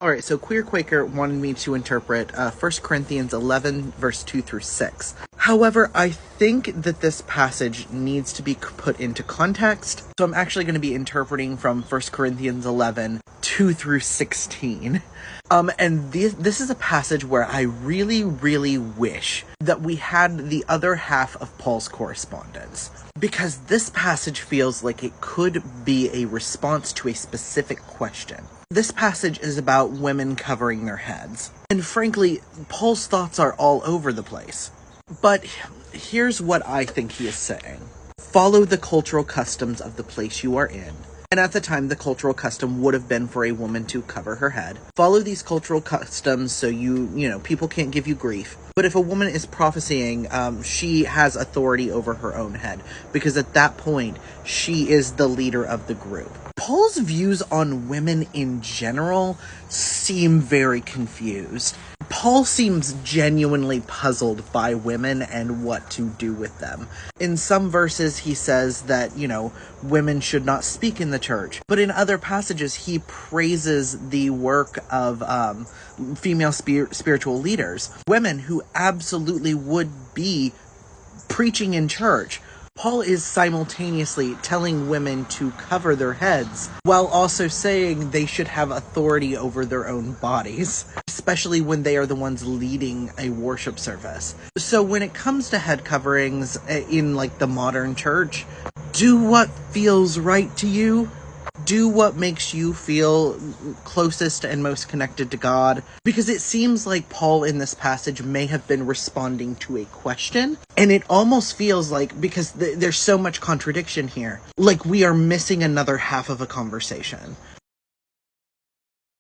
Alright, so Queer Quaker wanted me to interpret 1 Corinthians 11, verse 2 through 6. However, I think that this passage needs to be put into context, so I'm actually going to be interpreting from 1 Corinthians 11, 2 through 16. And this is a passage where I really, really wish that we had the other half of Paul's correspondence. Because this passage feels like it could be a response to a specific question. This passage is about women covering their heads. And frankly, Paul's thoughts are all over the place. But here's what I think he is saying. Follow the cultural customs of the place you are in. And at the time, the cultural custom would have been for a woman to cover her head. Follow these cultural customs so people can't give you grief. But if a woman is prophesying, she has authority over her own head. Because at that point, she is the leader of the group. Paul's views on women in general seem very confused. Paul seems genuinely puzzled by women and what to do with them. In some verses, he says that, women should not speak in the church. But in other passages, he praises the work of female spiritual leaders, women who absolutely would be preaching in church. Paul is simultaneously telling women to cover their heads while also saying they should have authority over their own bodies, especially when they are the ones leading a worship service. So when it comes to head coverings in the modern church, do what feels right to you. Do what makes you feel closest and most connected to God. Because it seems like Paul in this passage may have been responding to a question. And it almost feels like, because there's so much contradiction here, like we are missing another half of a conversation.